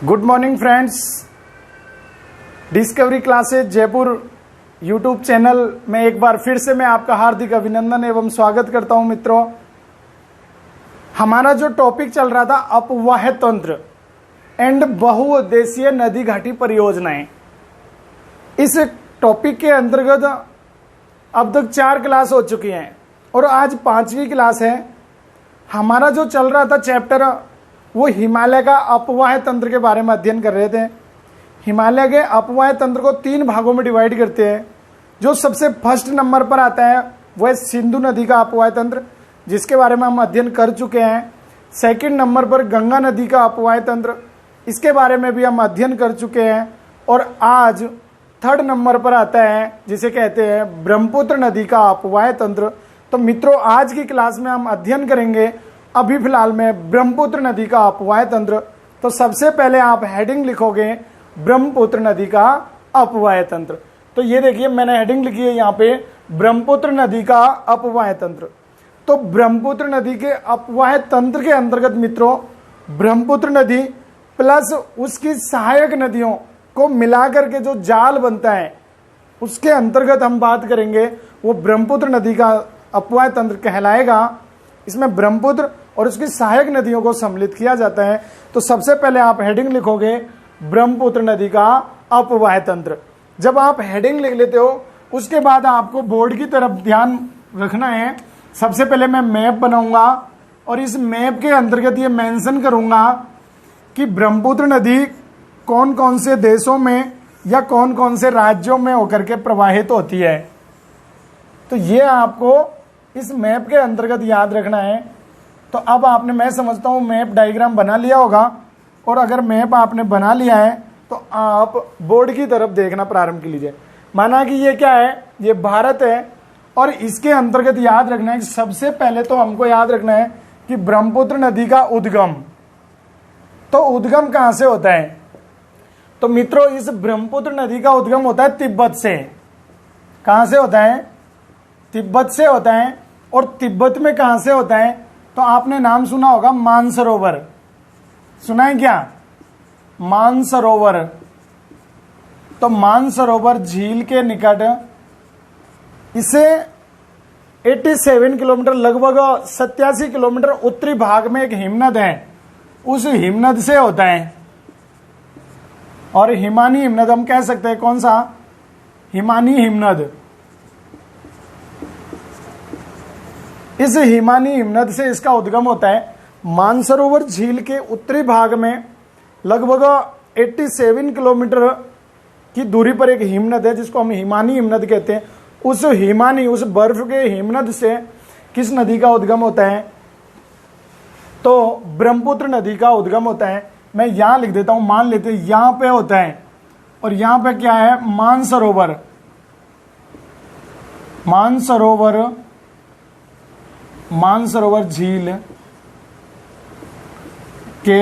Good morning friends. Discovery classes Jaipur YouTube channel में एक बार फिर से मैं आपका हार्दिक अभिनंदन एवं स्वागत करता हूं। मित्रों, हमारा जो टॉपिक चल रहा था अपवाह तंत्र एंड बहुउद्देशीय नदी घाटी परियोजनाएं, इस टॉपिक के अंतर्गत अब तक 4 क्लास हो चुकी हैं और आज 5वीं क्लास है। हमारा जो चल रहा था चैप्टर वो हिमालय का अपवाह तंत्र के बारे में अध्ययन कर रहे थे। हिमालय के अपवाह तंत्र को 3 भागों में डिवाइड करते हैं। जो सबसे फर्स्ट नंबर पर आता है वो है सिंधु नदी का अपवाह तंत्र, जिसके बारे में हम अध्ययन कर चुके हैं। सेकंड नंबर पर गंगा नदी का अपवाह तंत्र, इसके बारे में भी हम अध्ययन कर चुके हैं। और आज थर्ड नंबर पर आता है जिसे कहते हैं ब्रह्मपुत्र नदी का अपवाह तंत्र। तो मित्रों, आज की क्लास में हम अध्ययन करेंगे अभी फिलहाल में ब्रह्मपुत्र नदी का अपवाह तंत्र। तो सबसे पहले आप हेडिंग लिखोगे ब्रह्मपुत्र नदी का अपवाह तंत्र। तो ये देखिए मैंने हेडिंग लिखी है यहाँ पे, ब्रह्मपुत्र नदी का अपवाह तंत्र। तो ब्रह्मपुत्र नदी के अपवाह तंत्र के अंतर्गत मित्रों, ब्रह्मपुत्र नदी प्लस उसकी सहायक नदियों को मिलाकर के जो जाल बनता है उसके अंतर्गत हम बात करेंगे, वो ब्रह्मपुत्र नदी का अपवाह तंत्र कहलाएगा। इसमें ब्रह्मपुत्र और उसकी सहायक नदियों को सम्मिलित किया जाता है। तो सबसे पहले आप हेडिंग लिखोगे ब्रह्मपुत्र नदी का अपवाह तंत्र। जब आप हेडिंग लिख लेते हो उसके बाद आपको बोर्ड की तरफ ध्यान रखना है। सबसे पहले मैं मैप बनाऊंगा और इस मैप के अंतर्गत ये मेंशन करूंगा कि ब्रह्मपुत्र नदी कौन कौन से देशों में या कौन कौन से राज्यों में होकर के प्रवाहित होती है। तो ये आपको इस मैप के अंतर्गत याद रखना है। तो अब आपने, मैं समझता हूं मैप डायग्राम बना लिया होगा, और अगर मैप आपने बना लिया है तो आप बोर्ड की तरफ देखना प्रारंभ कीजिए। माना कि ये क्या है, ये भारत है और इसके अंतर्गत याद रखना है कि सबसे पहले तो हमको याद रखना है कि ब्रह्मपुत्र नदी का उद्गम, तो उद्गम कहां से होता है। तो मित्रों, इस ब्रह्मपुत्र नदी का उद्गम होता है तिब्बत से। कहां से होता है? तिब्बत से होता है। और तिब्बत में कहां से होता है? तो आपने नाम सुना होगा मानसरोवर, सुना है क्या? मानसरोवर। तो मानसरोवर झील के निकट इसे 87 किलोमीटर, लगभग 87 किलोमीटर उत्तरी भाग में एक हिमनद है, उस हिमनद से होता है। और हिमानी हिमनद हम कह सकते हैं, कौन सा? हिमानी हिमनद। इस हिमानी हिमनद से इसका उद्गम होता है। मानसरोवर झील के उत्तरी भाग में लगभग 87 किलोमीटर की दूरी पर एक हिमनद है जिसको हम हिमानी हिमनद कहते हैं। उस हिमानी, उस बर्फ के हिमनद से किस नदी का उद्गम होता है? तो ब्रह्मपुत्र नदी का उद्गम होता है। मैं यहां लिख देता हूं, मान लेते हैं यहां पे होता है, और यहां पे क्या है? मानसरोवर। मानसरोवर झील के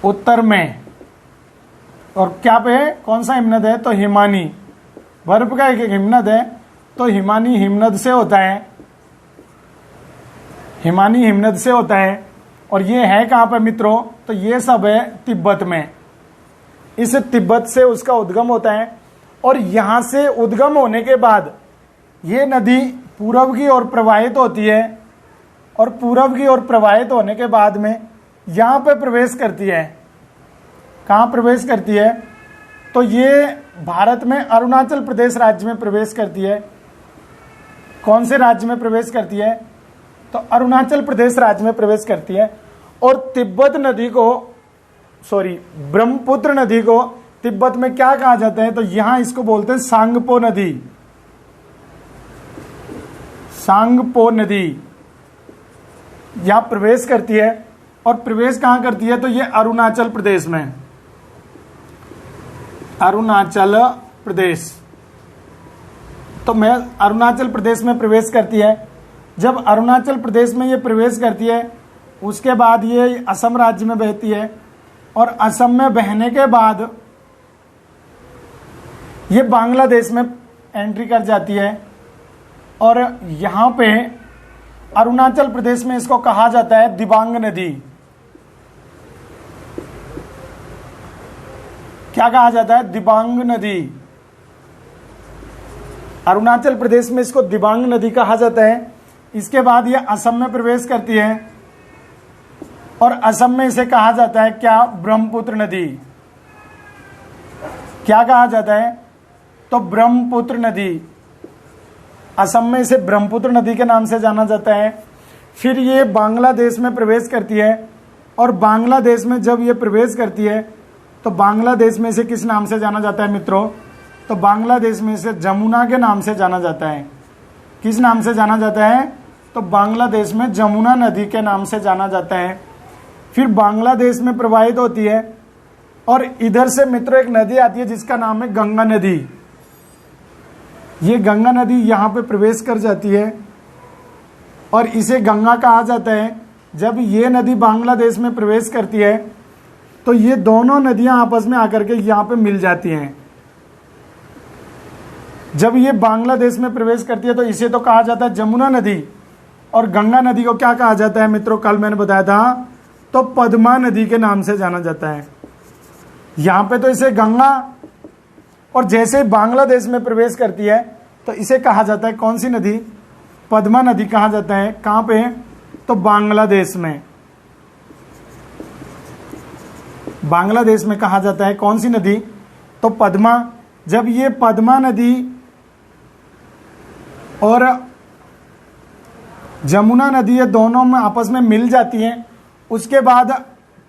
उत्तर में, और क्या पे है? कौन सा हिमनद है? तो हिमानी, बर्फ का एक हिमनद है। तो हिमानी हिमनद से होता है, हिमानी हिमनद से होता है। और ये है कहां पर मित्रों? तो ये सब है तिब्बत में। इस तिब्बत से उसका उद्गम होता है। और यहां से उद्गम होने के बाद ये नदी पूरब की ओर प्रवाहित होती है, और पूरब की ओर प्रवाहित होने के बाद में यहां पे प्रवेश करती है। कहां प्रवेश करती है? तो ये भारत में अरुणाचल प्रदेश राज्य में प्रवेश करती है। कौन से राज्य में प्रवेश करती है? तो अरुणाचल प्रदेश राज्य में प्रवेश करती है। और तिब्बत नदी को, ब्रह्मपुत्र नदी को तिब्बत में क्या कहा जाता है? तो यहां इसको बोलते हैं सांगपो नदी। सांगपो नदी यहां प्रवेश करती है। और प्रवेश कहां करती है? तो ये अरुणाचल प्रदेश में, अरुणाचल प्रदेश। तो मैं अरुणाचल प्रदेश में प्रवेश करती है। जब अरुणाचल प्रदेश में ये प्रवेश करती है उसके बाद ये असम राज्य में बहती है, और असम में बहने के बाद ये बांग्लादेश में एंट्री कर जाती है। और यहां पे अरुणाचल प्रदेश में इसको कहा जाता है दिबांग नदी। क्या कहा जाता है? दिबांग नदी। अरुणाचल प्रदेश में इसको दिबांग नदी कहा जाता है। इसके बाद ये असम में प्रवेश करती है और असम में इसे कहा जाता है क्या? ब्रह्मपुत्र नदी। क्या कहा जाता है? तो ब्रह्मपुत्र नदी। असम में इसे ब्रह्मपुत्र नदी के नाम से जाना जाता है। फिर ये बांग्लादेश में प्रवेश करती है और बांग्लादेश में जब ये प्रवेश करती है तो बांग्लादेश में इसे किस नाम से जाना जाता है मित्रों? तो बांग्लादेश में इसे जमुना के नाम से जाना जाता है। किस नाम से जाना जाता है? तो बांग्लादेश में जमुना नदी के नाम से जाना जाता है। फिर बांग्लादेश में प्रवाहित होती है और इधर से मित्रों एक नदी आती है जिसका नाम है गंगा नदी। ये गंगा नदी यहाँ पे प्रवेश कर जाती है और इसे गंगा कहा जाता है। जब ये नदी बांग्लादेश में प्रवेश करती है तो ये दोनों नदियां आपस में आकर के यहाँ पे मिल जाती हैं। जब ये बांग्लादेश में प्रवेश करती है तो इसे तो कहा जाता है जमुना नदी, और गंगा नदी को क्या कहा जाता है मित्रों? कल मैंने बताया था, तो पद्मा नदी के नाम से जाना जाता है। यहां पे तो इसे गंगा, और जैसे बांग्लादेश में प्रवेश करती है तो इसे कहा जाता है कौन सी नदी? पद्मा नदी कहा जाता है। कहां पे? तो बांग्लादेश में। बांग्लादेश में कहा जाता है कौन सी नदी? तो पद्मा। जब ये पद्मा नदी और जमुना नदी ये दोनों में आपस में मिल जाती हैं, उसके बाद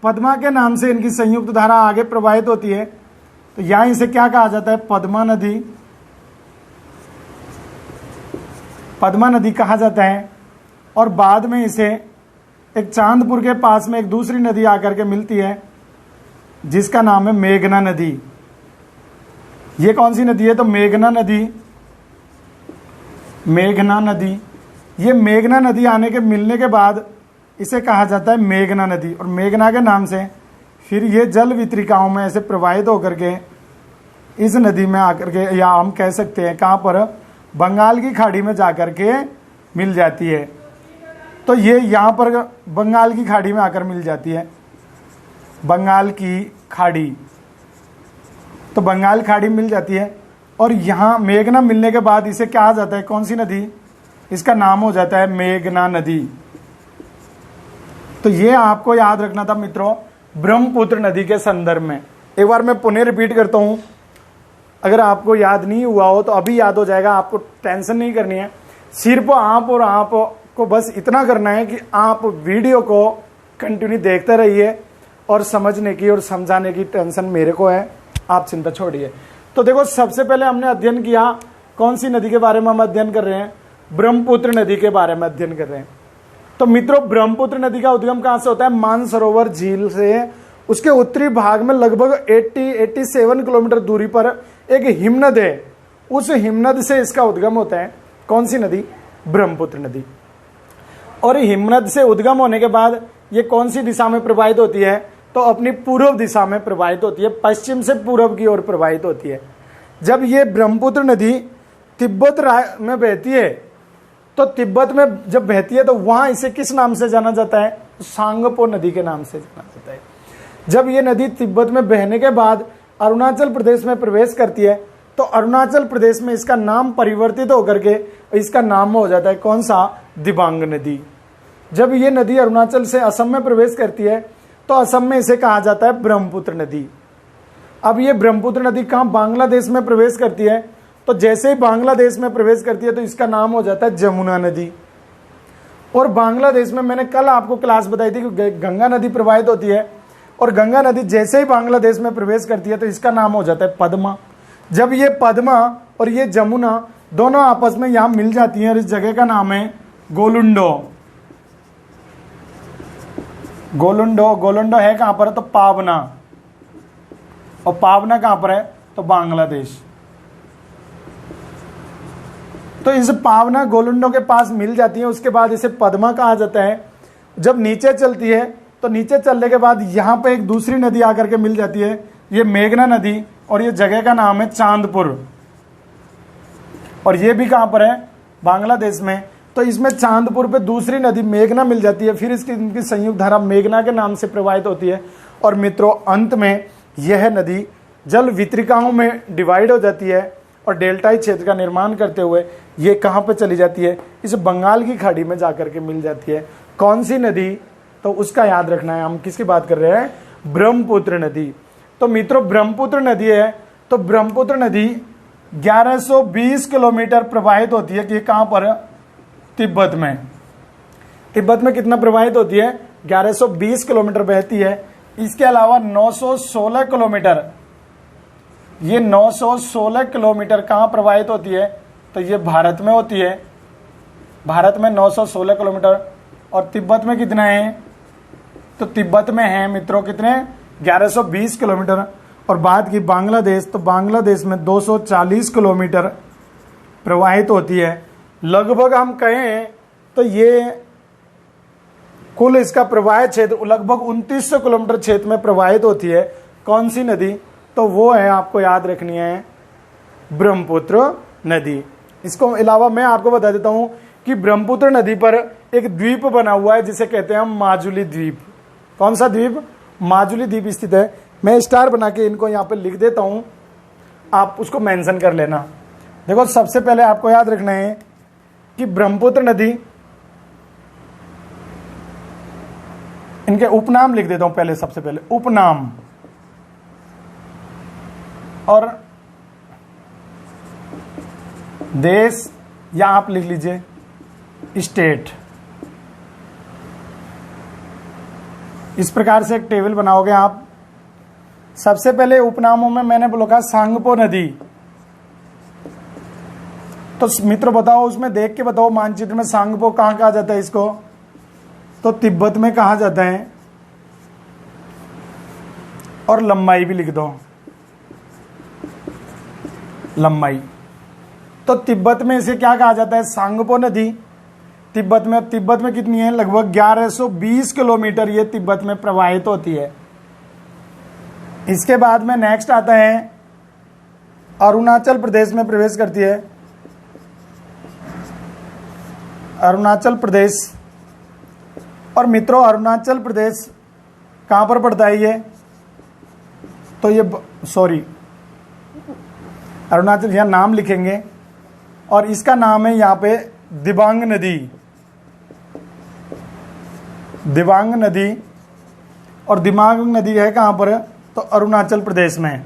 पद्मा के नाम से इनकी संयुक्त धारा आगे प्रवाहित होती है। तो यहां इसे क्या कहा जाता है? पद्मा नदी। पद्मा नदी कहा जाता है। और बाद में इसे एक चांदपुर के पास में एक दूसरी नदी आकर के मिलती है जिसका नाम है मेघना नदी। ये कौन सी नदी है? तो मेघना नदी। मेघना नदी। ये मेघना नदी आने के मिलने के बाद इसे कहा जाता है मेघना नदी, और मेघना के नाम से फिर ये जल वितरिकाओं में ऐसे प्रवाहित होकर के इस नदी में आकर के, या हम कह सकते हैं कहां पर? बंगाल की खाड़ी में जाकर के मिल जाती है। तो ये यहां पर बंगाल की खाड़ी में आकर मिल जाती है। बंगाल की खाड़ी, तो बंगाल खाड़ी मिल जाती है और यहां मेघना मिलने के बाद इसे क्या जाता है? कौन सी नदी? इसका नाम हो जाता है मेघना नदी। तो ये आपको याद रखना था मित्रों ब्रह्मपुत्र नदी के संदर्भ में। एक बार मैं पुनः रिपीट करता हूं, अगर आपको याद नहीं हुआ हो तो अभी याद हो जाएगा। आपको टेंशन नहीं करनी है, सिर्फ आप और आप को बस इतना करना है कि आप वीडियो को कंटिन्यू देखते रहिए और समझने की और समझाने की टेंशन मेरे को है, आप चिंता छोड़िए। तो देखो, सबसे पहले हमने अध्ययन किया कौन सी नदी के बारे में हम अध्ययन कर रहे हैं? ब्रह्मपुत्र नदी के बारे में अध्ययन कर रहे हैं। तो मित्रों, ब्रह्मपुत्र नदी का उद्गम कहां से होता है? मानसरोवर झील से। उसके उत्तरी भाग में लगभग 87 किलोमीटर दूरी पर एक हिमनद है, उस हिमनद से इसका उद्गम होता है। कौन सी नदी? ब्रह्मपुत्र नदी। और हिमनद से उद्गम होने के बाद ये कौन सी दिशा में प्रवाहित होती है? तो अपनी पूर्व दिशा में प्रवाहित होती है, पश्चिम से पूर्व की ओर प्रवाहित होती है। जब ये ब्रह्मपुत्र नदी तिब्बत में बहती है, तो तिब्बत में जब बहती है तो वहां इसे किस नाम से जाना जाता है? सांगपो नदी के नाम से जाना जाता है। जब ये नदी तिब्बत में बहने के बाद अरुणाचल प्रदेश में प्रवेश करती है तो अरुणाचल प्रदेश में इसका नाम परिवर्तित होकर के इसका नाम हो जाता है कौन सा? दिबांग नदी। जब ये नदी अरुणाचल से असम में प्रवेश करती है तो असम में इसे कहा जाता है ब्रह्मपुत्र नदी। अब ये ब्रह्मपुत्र नदी कहां? बांग्लादेश में प्रवेश करती है। तो जैसे ही बांग्लादेश में प्रवेश करती है तो इसका नाम हो जाता है जमुना नदी। और बांग्लादेश में मैंने कल आपको क्लास बताई थी कि गंगा नदी प्रवाहित होती है, और गंगा नदी जैसे ही बांग्लादेश में प्रवेश करती है तो इसका नाम हो जाता है पद्मा। जब ये पद्मा और ये जमुना दोनों आपस में यहां मिल जाती हैं और इस जगह का नाम है गोलुंडो। गोलुंडो, गोलुंडो है कहां पर? तो पावना। और पावना कहां पर है? तो बांग्लादेश। तो इस पावना गोलुंडो के पास मिल जाती है, उसके बाद इसे पद्मा कहा जाता है। जब नीचे चलती है तो नीचे चलने के बाद यहां पे एक दूसरी नदी आकर के मिल जाती है, ये मेघना नदी, और ये जगह का नाम है चांदपुर। और ये भी कहां पर है? बांग्लादेश में। तो इसमें चांदपुर पे दूसरी नदी मेघना मिल जाती है, फिर इसकी इनकी संयुक्त धारा मेघना के नाम से प्रवाहित होती है। और मित्रों, अंत में यह नदी जल वितरिकाओं में डिवाइड हो जाती है और डेल्टाई क्षेत्र का निर्माण करते हुए ये कहाँ पे चली जाती है, इस बंगाल की खाड़ी में जाकर के मिल जाती है। कौन सी नदी, तो उसका याद रखना है। हम किसकी बात कर रहे हैं, ब्रह्मपुत्र नदी। तो मित्रों ब्रह्मपुत्र नदी है, तो ब्रह्मपुत्र नदी 1120 किलोमीटर प्रवाहित होती है कि कहां पर, तिब्बत में। तिब्बत में कितना प्रवाहित होती है, 1120 किलोमीटर बहती है। इसके अलावा 916 किलोमीटर, ये 916 किलोमीटर कहां प्रवाहित होती है, तो ये भारत में होती है। भारत में 916 किलोमीटर। और तिब्बत में कितना है, तो तिब्बत में है मित्रों कितने, 1120 किलोमीटर। और बात की बांग्लादेश, तो बांग्लादेश में 240 किलोमीटर प्रवाहित होती है। लगभग हम कहें तो ये कुल इसका प्रवाह क्षेत्र लगभग 2900 किलोमीटर क्षेत्र में प्रवाहित होती है। कौन सी नदी, तो वो है, आपको याद रखनी है, ब्रह्मपुत्र नदी। इसको अलावा मैं आपको बता देता हूं कि ब्रह्मपुत्र नदी पर एक द्वीप बना हुआ है जिसे कहते हैं हम माजुली द्वीप। कौन सा द्वीप, माजुली द्वीप स्थित है। मैं स्टार बना के इनको यहाँ पे लिख देता हूं, आप उसको मेंशन कर लेना। देखो सबसे पहले आपको याद रखना है कि ब्रह्मपुत्र नदी, इनके उपनाम लिख देता हूं पहले, सबसे पहले उपनाम, और देश या आप लिख लीजिए स्टेट। इस प्रकार से एक टेबल बनाओगे आप। सबसे पहले उपनामों में मैंने बोला सांगपो नदी। तो मित्र बताओ, उसमें देख के बताओ मानचित्र में सांगपो कहाँ कहा जाता है इसको, तो तिब्बत में कहा जाता है। और लंबाई भी लिख दो, लंबाई। तो तिब्बत में इसे क्या कहा जाता है, सांगपो नदी। तिब्बत में कितनी है, लगभग 1120 किलोमीटर ये तिब्बत में प्रवाहित होती है। इसके बाद में नेक्स्ट आता है, अरुणाचल प्रदेश में प्रवेश करती है। अरुणाचल प्रदेश, और मित्रों अरुणाचल प्रदेश कहां पर पड़ता है ये, तो ये सॉरी अरुणाचल, यहां नाम लिखेंगे और इसका नाम है यहाँ पे दिबांग नदी। दिबांग नदी, और दिबांग नदी है कहां पर, तो अरुणाचल प्रदेश में।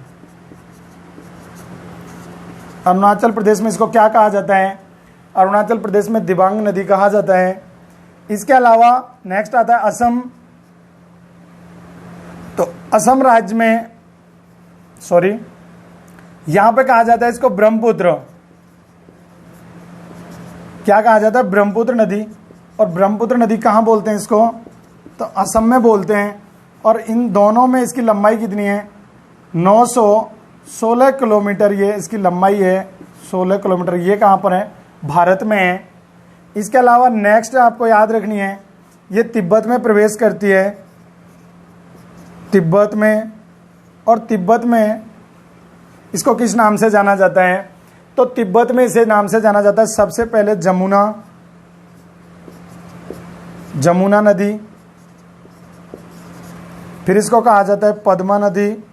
अरुणाचल प्रदेश में इसको क्या कहा जाता है, अरुणाचल प्रदेश में दिबांग नदी कहा जाता है। इसके अलावा नेक्स्ट आता है असम। तो असम राज्य में, सॉरी, यहां पे कहा जाता है इसको ब्रह्मपुत्र। क्या कहा जाता है, ब्रह्मपुत्र नदी। और ब्रह्मपुत्र नदी कहां बोलते हैं इसको, तो असम में बोलते हैं। और इन दोनों में इसकी लंबाई कितनी है, 916 किलोमीटर ये इसकी लंबाई है, 16 किलोमीटर। ये कहां पर है, भारत में है। इसके अलावा नेक्स्ट आपको याद रखनी है, ये तिब्बत में प्रवेश करती है, तिब्बत में। और तिब्बत में इसको किस नाम से जाना जाता है, तो तिब्बत में इसे नाम से जाना जाता है सबसे पहले जमुना नदी। फिर इसको कहा जाता है पद्मा नदी।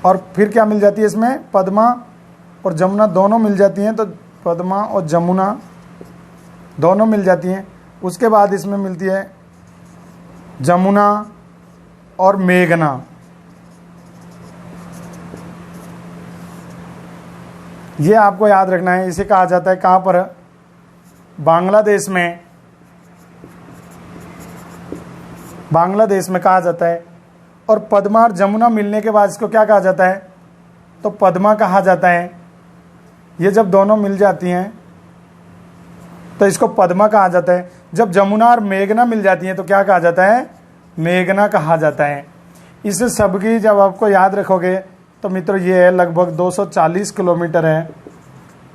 और फिर क्या मिल जाती है इसमें, पद्मा और जमुना दोनों मिल जाती हैं। तो पद्मा और जमुना दोनों मिल जाती हैं। उसके बाद इसमें मिलती है जमुना और मेघना। ये आपको याद रखना है। इसे कहा जाता है कहाँ पर, बांग्लादेश में। बांग्लादेश में कहा जाता है। और पद्मा और जमुना मिलने के बाद इसको क्या कहा जाता है, तो पद्मा कहा जाता है। ये जब दोनों मिल जाती हैं तो इसको पद्मा कहा जाता है। जब जमुना और मेघना मिल जाती हैं तो क्या कहा जाता है, मेघना कहा जाता है। इस सबकी जब आपको याद रखोगे तो मित्रों ये है लगभग 240 किलोमीटर है।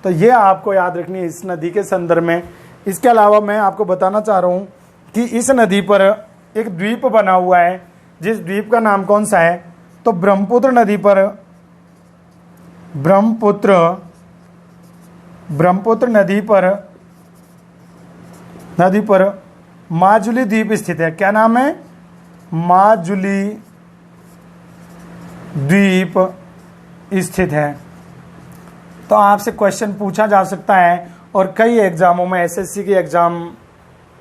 तो ये आपको याद रखनी है इस नदी के संदर्भ में। इसके अलावा मैं आपको बताना चाह रहा हूँ कि इस नदी पर एक द्वीप बना हुआ है, जिस द्वीप का नाम कौन सा है, तो ब्रह्मपुत्र नदी पर ब्रह्मपुत्र नदी पर माजुली द्वीप स्थित है। क्या नाम है, माजुली द्वीप स्थित है। तो आपसे क्वेश्चन पूछा जा सकता है और कई एग्जामों में, एसएससी के एग्जाम,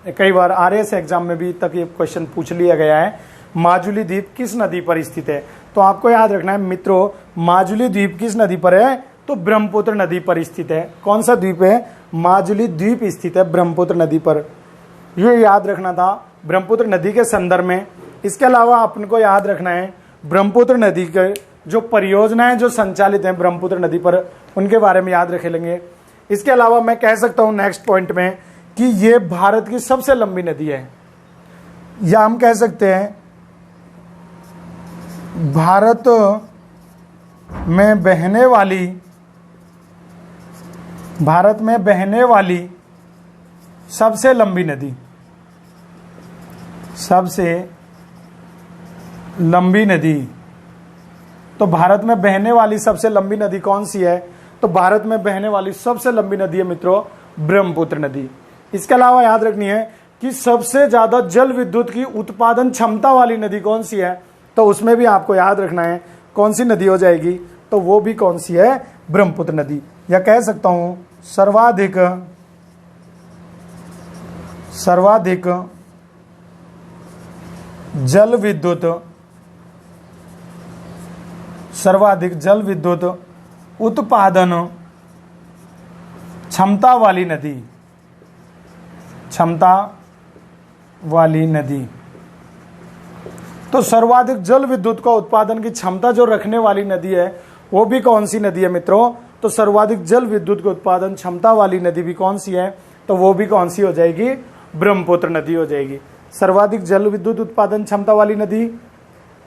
कई बार आरएस एग्जाम में भी तक ये क्वेश्चन पूछ लिया गया है, माजुली द्वीप किस नदी पर स्थित है। तो आपको याद रखना है मित्रों, माजुली द्वीप किस नदी पर है, तो ब्रह्मपुत्र नदी पर स्थित है। कौन सा द्वीप है, माजुली द्वीप स्थित है ब्रह्मपुत्र नदी पर, ये याद रखना था ब्रह्मपुत्र नदी के संदर्भ में। इसके अलावा अपन को याद रखना है ब्रह्मपुत्र नदी के जो परियोजनाएं जो संचालित हैं ब्रह्मपुत्र नदी पर, उनके बारे में याद रख लेंगे। इसके अलावा मैं कह सकता हूं नेक्स्ट पॉइंट में कि ये भारत की सबसे लंबी नदी है, या हम कह सकते हैं भारत में बहने वाली सबसे लंबी नदी, सबसे लंबी नदी। तो भारत में बहने वाली सबसे लंबी नदी कौन सी है, तो भारत में बहने वाली सबसे लंबी नदी है मित्रों ब्रह्मपुत्र नदी। इसके अलावा याद रखनी है कि सबसे ज्यादा जल विद्युत की उत्पादन क्षमता वाली नदी कौन सी है, तो उसमें भी आपको याद रखना है कौन सी नदी हो जाएगी, तो वो भी कौन सी है, ब्रह्मपुत्र नदी। या कह सकता हूं सर्वाधिक जल विद्युत उत्पादन क्षमता वाली नदी। तो सर्वाधिक जल विद्युत का उत्पादन की क्षमता जो रखने वाली नदी है वो भी कौन सी नदी है मित्रों, तो सर्वाधिक जल विद्युत के उत्पादन क्षमता वाली नदी भी कौन सी है, तो वो भी कौन सी हो जाएगी, ब्रह्मपुत्र नदी हो जाएगी, सर्वाधिक जल विद्युत उत्पादन क्षमता वाली नदी।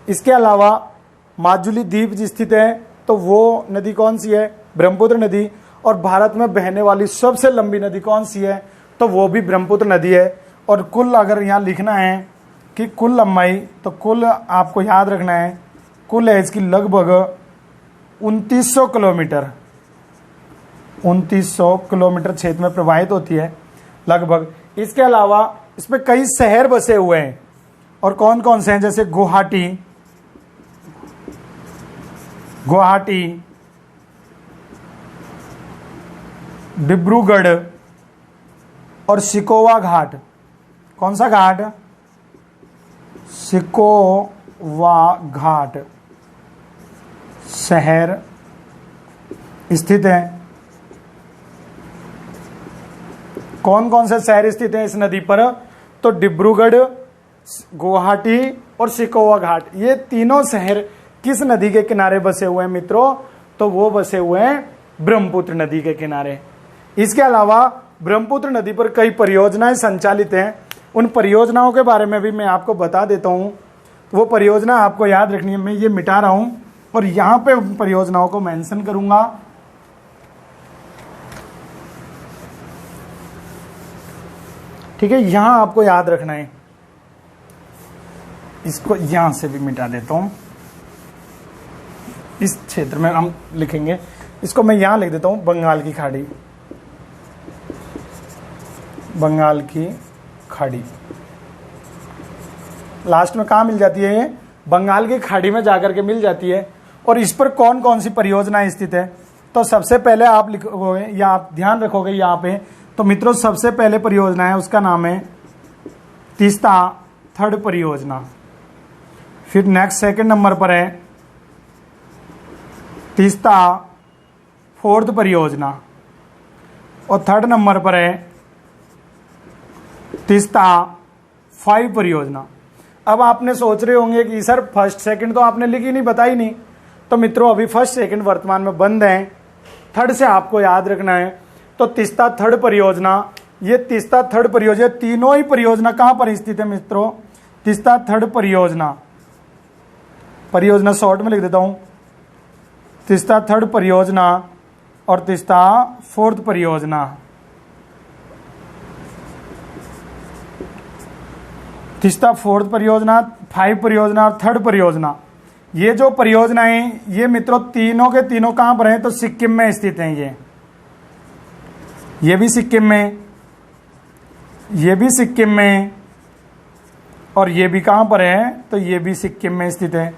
इसके अलावा माजुली द्वीप स्थित है, तो वो नदी कौन सी है, ब्रह्मपुत्र नदी। और भारत में बहने वाली सबसे लंबी नदी कौन सी है, तो वो भी ब्रह्मपुत्र नदी है। और कुल अगर यहाँ लिखना है कि कुल लंबाई, तो कुल आपको याद रखना है कुल है इसकी लगभग 2900 किलोमीटर, 2900 किलोमीटर क्षेत्र में प्रवाहित होती है लगभग। इसके अलावा इसमें कई शहर बसे हुए हैं, और कौन कौन से हैं, जैसे गुवाहाटी, डिब्रूगढ़ और सिकोवा घाट। कौन सा घाट, सिकोवा घाट शहर स्थित है। कौन कौन से शहर स्थित हैं इस नदी पर, तो डिब्रूगढ़, गुवाहाटी और सिकोवा घाट, ये तीनों शहर किस नदी के किनारे बसे हुए हैं मित्रों, तो वो बसे हुए हैं ब्रह्मपुत्र नदी के किनारे। इसके अलावा ब्रह्मपुत्र नदी पर कई परियोजनाएं संचालित हैं, उन परियोजनाओं के बारे में भी मैं आपको बता देता हूं। वो परियोजना आपको याद रखनी है, मैं ये मिटा रहा हूं और यहां पे उन परियोजनाओं को मेंशन करूंगा। ठीक है, यहां आपको याद रखना है, इसको यहां से भी मिटा देता हूं, इस क्षेत्र में हम लिखेंगे, इसको मैं यहां लिख देता हूं, बंगाल की खाड़ी, बंगाल की खाड़ी लास्ट में कहाँ मिल जाती है, ये बंगाल की खाड़ी में जाकर के मिल जाती है। और इस पर कौन कौन सी परियोजनाएं स्थित है, तो सबसे पहले आप लिखोगे या आप ध्यान रखोगे यहाँ पे, तो मित्रों सबसे पहले परियोजना है उसका नाम है तीस्ता थर्ड परियोजना। फिर नेक्स्ट सेकंड नंबर पर है तीस्ता फोर्थ परियोजना, और थर्ड नंबर पर है तीस्ता 5 परियोजना। अब आपने सोच रहे होंगे कि सर फर्स्ट सेकंड तो आपने लिखी नहीं, बताई नहीं, तो मित्रों अभी फर्स्ट सेकंड वर्तमान में बंद है, थर्ड से आपको याद रखना है। तो तीस्ता थर्ड परियोजना, ये तीस्ता थर्ड परियोजना, तीनों ही परियोजना कहां पर स्थित है मित्रों, तीस्ता थर्ड परियोजना, परियोजना शॉर्ट में लिख देता हूं, तीस्ता थर्ड परियोजना और तीस्ता फोर्थ परियोजना। तीस्ता फोर्थ परियोजना, 5 परियोजना और थर्ड परियोजना, ये जो परियोजनाएं ये मित्रों तीनों के तीनों कहां पर हैं, तो सिक्किम में स्थित हैं। ये भी सिक्किम में, ये भी सिक्किम में, और ये भी कहां पर है, तो ये भी सिक्किम में स्थित है।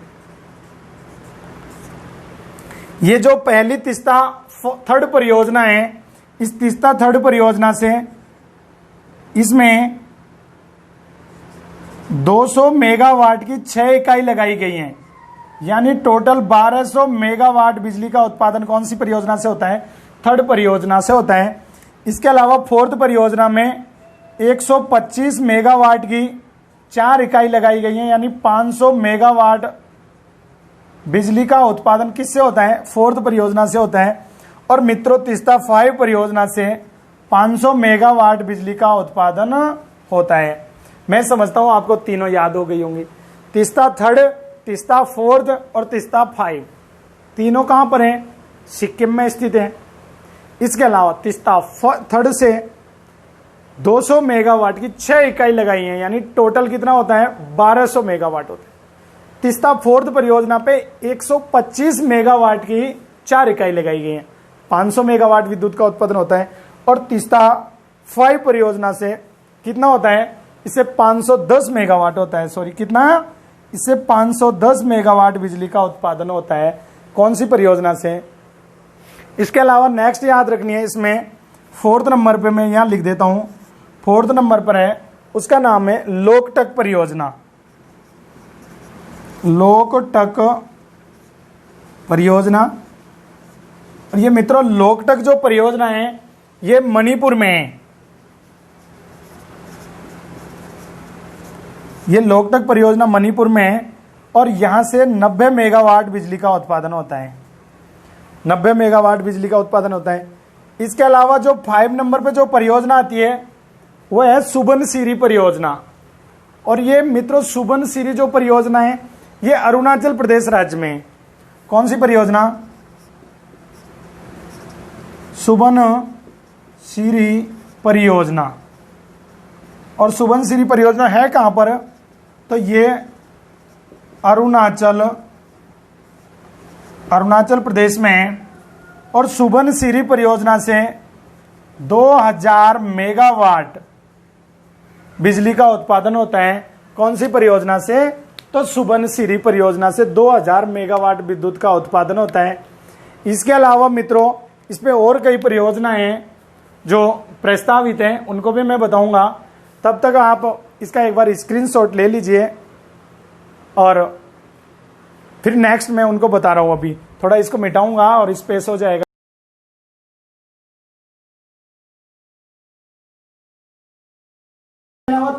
ये जो पहली तीस्ता थर्ड परियोजना है, इस तीस्ता थर्ड परियोजना से इसमें 200 मेगावाट की 6 इकाई लगाई गई हैं, यानी टोटल 1200 मेगावाट बिजली का उत्पादन कौन सी परियोजना से होता है? थर्ड परियोजना से होता है। इसके अलावा फोर्थ परियोजना में 125 मेगावाट की 4 इकाई लगाई गई है, यानी 500 मेगावाट बिजली का उत्पादन किससे होता है? फोर्थ परियोजना से होता है। और मित्रों तीस्ता 5 परियोजना से 500 मेगावाट बिजली का उत्पादन होता है। मैं समझता हूं आपको तीनों याद हो गई होंगी, तीस्ता थर्ड, तीस्ता फोर्थ और तीस्ता 5। तीनों कहां पर हैं? सिक्किम में स्थित है। इसके अलावा तीस्ता थर्ड से 200 मेगावाट की 6 इकाई लगाई है, यानी टोटल कितना होता है? 1200 मेगावाट होता है। तीस्ता फोर्थ परियोजना पे 125 मेगावाट की 4 इकाई लगाई गई है, 500 मेगावाट विद्युत का उत्पादन होता है। और तीस्ता 5 परियोजना से कितना होता है? इससे 510 मेगावाट होता है। सॉरी, कितना? इससे 510 मेगावाट बिजली का उत्पादन होता है। कौन सी परियोजना से? इसके अलावा नेक्स्ट याद रखनी है, इसमें फोर्थ नंबर पे मैं यहां लिख देता हूं, फोर्थ नंबर पर है, उसका नाम है लोकटक परियोजना। लोकटक परियोजना। और ये मित्रों लोकटक जो परियोजना है ये मणिपुर में है। ये लोकटक परियोजना मणिपुर में है और यहां से 90 मेगावाट बिजली का उत्पादन होता है। 90 मेगावाट बिजली का उत्पादन होता है। इसके अलावा जो 5 नंबर पे जो परियोजना आती है वो है सुबनसिरी परियोजना। और ये मित्रों सुबनसिरी जो परियोजना है ये अरुणाचल प्रदेश राज्य में है। कौन सी परियोजना? सुबनसिरी परियोजना। और सुबनसिरी परियोजना है कहां पर? तो ये अरुणाचल प्रदेश में है। और सुबनसिरी परियोजना से 2000 मेगावाट बिजली का उत्पादन होता है। कौन सी परियोजना से? तो सुबनसिरी परियोजना से 2000 मेगावाट विद्युत का उत्पादन होता है। इसके अलावा मित्रों इसमें और कई परियोजनाएं हैं जो प्रस्तावित हैं, उनको भी मैं बताऊंगा। तब तक आप इसका एक बार स्क्रीनशॉट ले लीजिए और फिर नेक्स्ट मैं उनको बता रहा हूं। अभी थोड़ा इसको मिटाऊंगा और स्पेस हो जाएगा।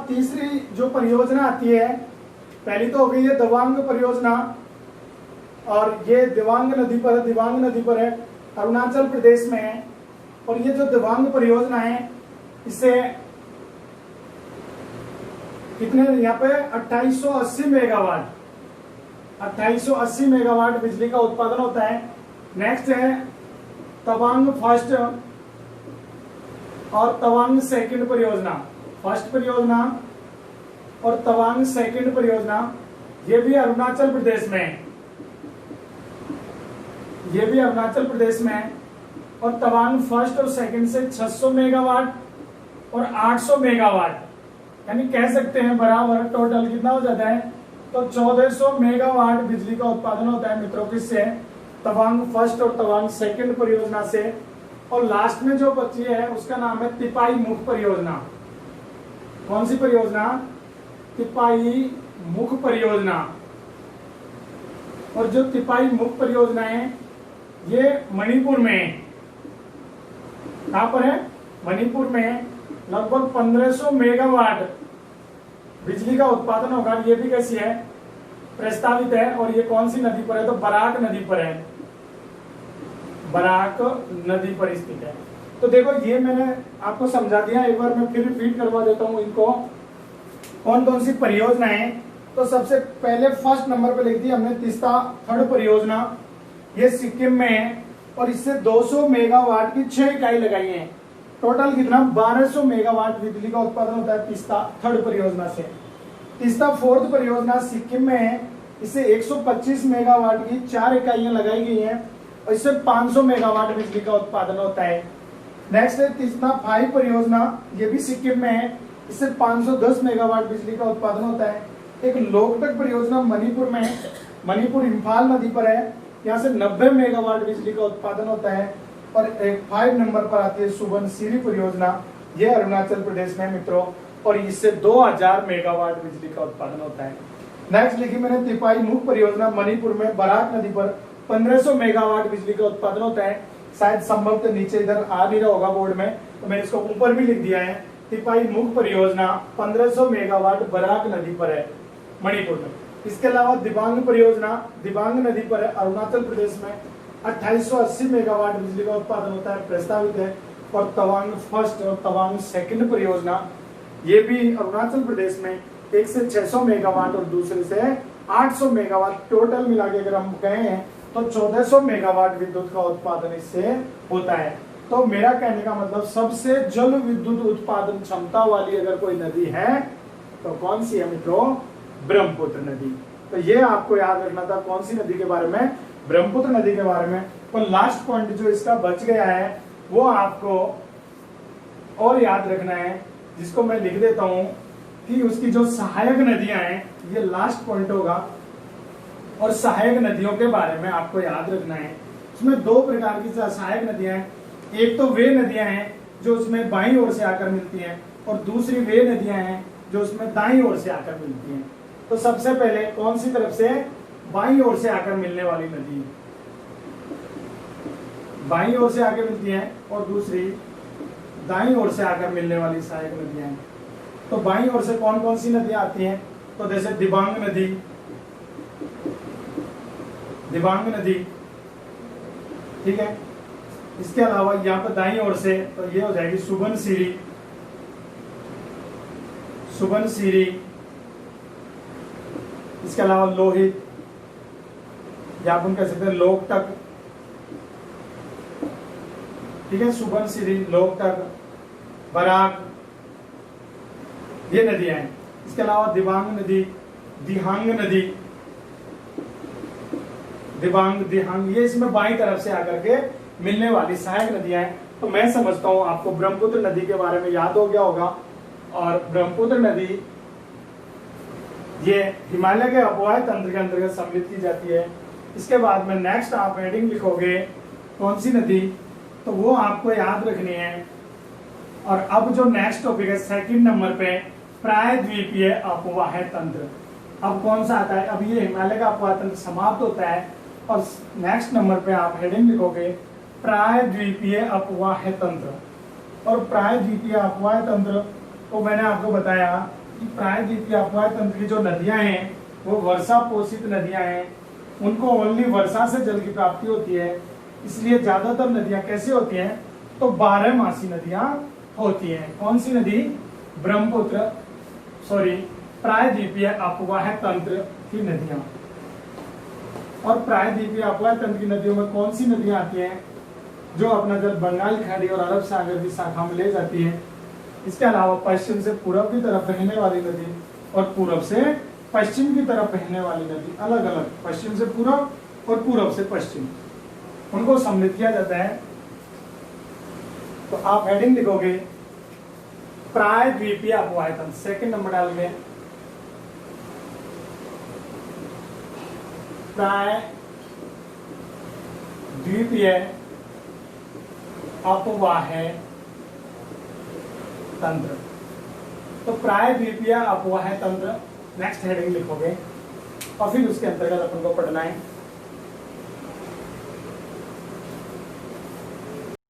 तीसरी जो परियोजना आती है, पहली तो हो गई है दिबांग परियोजना और ये दिबांग नदी पर है, अरुणाचल प्रदेश में है। और ये जो दिबांग परियोजना है इससे कितने यहाँ पे 2880 मेगावाट बिजली का उत्पादन होता है। नेक्स्ट है तवांग फर्स्ट और तवांग सेकंड परियोजना। फर्स्ट परियोजना और तवांग सेकंड परियोजना ये भी अरुणाचल प्रदेश में है। ये भी अरुणाचल प्रदेश में है। और तवांग फर्स्ट और सेकंड से 600 मेगावाट और 800 मेगावाट, यानी कह सकते हैं बराबर टोटल कितना हो जाता है? तो 1400 मेगावाट बिजली का उत्पादन होता है मित्रों किससे? तवांग फर्स्ट और तवांग सेकंड परियोजना से। और लास्ट में जो बची है उसका नाम है तिपाई मुख परियोजना। कौन सी परियोजना? तिपाई मुख परियोजना। और जो तिपाई मुख परियोजना है ये मणिपुर में है। कहां पर है? मणिपुर में है। लगभग 1500 मेगावाट बिजली का उत्पादन होगा। ये भी कैसी है? प्रस्तावित है। और ये कौन सी नदी पर है? तो बराक नदी पर है। बराक नदी पर स्थित है। तो देखो ये मैंने आपको समझा दिया, एक बार मैं फिर रिपीट करवा देता हूं इनको, कौन कौन सी परियोजना है। तो सबसे पहले फर्स्ट नंबर पे लिख दी हमने तीस्ता थर्ड परियोजना। ये सिक्किम में है और इससे 200 मेगावाट की 6 इकाई लगाई है। टोटल कितना? 1200 मेगावाट बिजली का उत्पादन होता है तीस्ता थर्ड परियोजना से। तीस्ता फोर्थ परियोजना सिक्किम में है, इससे 125 मेगावाट की 4 इकाइयां लगाई गई हैं और इससे 500 मेगावाट बिजली का उत्पादन होता है। नेक्स्ट है तीस्ता 5 परियोजना, ये भी सिक्किम में है, इससे 510 मेगावाट बिजली का उत्पादन होता है। एक लोकटक परियोजना मणिपुर में है, मणिपुर इम्फाल नदी पर है यहाँ से 90 मेगावाट बिजली का उत्पादन होता है। और एक 5 नंबर पर आती है सुबनसिरी परियोजना, ये अरुणाचल प्रदेश में मित्रों, और इससे 2000 मेगावाट बिजली का उत्पादन होता है। नेक्स्ट लिखी मैंने तिपाई मुख परियोजना, मणिपुर में बराक नदी पर 1500 मेगावाट बिजली का उत्पादन होता है। शायद संभवतः नीचे इधर आ नहीं रहा होगा बोर्ड में, तो मैंने इसको ऊपर भी लिख दिया है। तिपाई मुख परियोजना 1500 मेगावाट बराक नदी पर है, मणिपुर में। इसके अलावा दिबांग परियोजना दिबांग नदी पर है, अरुणाचल प्रदेश में 2880 मेगावाट बिजली का उत्पादन होता है, प्रस्तावित है। और तवांग फर्स्ट और तवांग सेकंड परियोजना, ये भी अरुणाचल प्रदेश में, एक से 600 मेगावाट और दूसरे से 800 मेगावाट, टोटल मिला के अगर हम कहें हैं तो 1400 मेगावाट विद्युत का उत्पादन इससे होता है। तो मेरा कहने का मतलब सबसे जल विद्युत उत्पादन क्षमता वाली अगर कोई नदी है तो कौन सी है मित्रों? ब्रह्मपुत्र नदी। तो ये आपको याद रखना था, कौन सी नदी के बारे में? ब्रह्मपुत्र नदी के बारे में। तो लास्ट पॉइंट जो इसका बच गया है वो आपको और याद रखना है, जिसको मैं लिख देता हूं कि उसकी जो सहायक नदियां हैं, ये लास्ट पॉइंट होगा। और सहायक नदियों के बारे में आपको याद रखना है, उसमें 2 प्रकार की सहायक नदियां हैं। एक तो वे नदियां हैं जो उसमें बाईं ओर से आकर मिलती हैं, और दूसरी वे नदियां हैं जो उसमें दाईं ओर से आकर मिलती हैं। तो सबसे पहले कौन सी तरफ से? बाईं ओर से आकर मिलने वाली नदी, बाईं ओर से आकर मिलती है, और दूसरी दाईं ओर से आकर मिलने वाली सहायक नदियां हैं। तो बाईं ओर से कौन कौन सी नदियां आती हैं? तो जैसे दिबांग नदी, दिबांग नदी, ठीक है। इसके अलावा यहाँ पर दाईं ओर से तो ये हो जाएगी सुबनसिरी, सुबनसिरी। इसके अलावा लोहित, या अपन कह सकते हैं लोकटक, ठीक है। सुबनसिरी, लोकटक, बराक, ये नदियां हैं। इसके अलावा दिबांग नदी, दिहांग नदी, दिबांग, दिहांग, ये इसमें बाईं तरफ से आकर के मिलने वाली सहायक नदियां हैं। तो मैं समझता हूं आपको ब्रह्मपुत्र नदी के बारे में याद हो गया होगा। और ब्रह्मपुत्र नदी ये हिमालय के अपवाह तंत्र के अंतर्गत सम्मिलित की जाती है। इसके बाद में नेक्स्ट आप हेडिंग लिखोगे कौन सी नदी, तो वो आपको याद रखनी है। और अब जो नेक्स्ट टॉपिक है सेकंड नंबर पे, प्रायद्वीपीय अपवाह तंत्र। अब कौन सा आता है? अब ये हिमालय का अपवाह तंत्र समाप्त होता है, और नेक्स्ट नंबर पे आप हेडिंग लिखोगे प्रायद्वीपीय अपवाह तंत्र। और प्रायद्वीपीय अपवाह तंत्र को मैंने आपको बताया कि प्रायद्वीपीय अपवाह तंत्र की जो नदियां हैं वो वर्षा पोषित नदियां हैं, उनको ओनली वर्षा से जल की प्राप्ति होती है। इसलिए ज्यादातर नदियां कैसे होती हैं? तो 12मासी नदियां होती हैं। कौन सी नदी? ब्रह्मपुत्र, सॉरी, प्रायद्वीपीय अपवाह तंत्र की नदियां। और प्रायद्वीपीय अपवाह तंत्र की नदियों में कौन सी नदियां आती हैं? जो अपना जल बंगाल खाड़ी और अरब सागर की शाखा में ले जाती है। इसके अलावा पश्चिम से पूरब की तरफ बहने वाली नदी और पूरब से पश्चिम की तरफ बहने वाली नदी, अलग अलग, पश्चिम से पूरब और पूरब से पश्चिम, उनको सम्मिलित किया जाता है। तो आप हेडिंग लिखोगे प्रायद्वीपीय अपवाह तंत्र, सेकंड नंबर डालेंगे प्रायद्वीपीय अपवाह तंत्र। तो प्रायद्वीपीय अपवाह तंत्र नेक्स्ट हेडिंग लिखोगे, और फिर उसके अंतर्गत अपन को पढ़ना है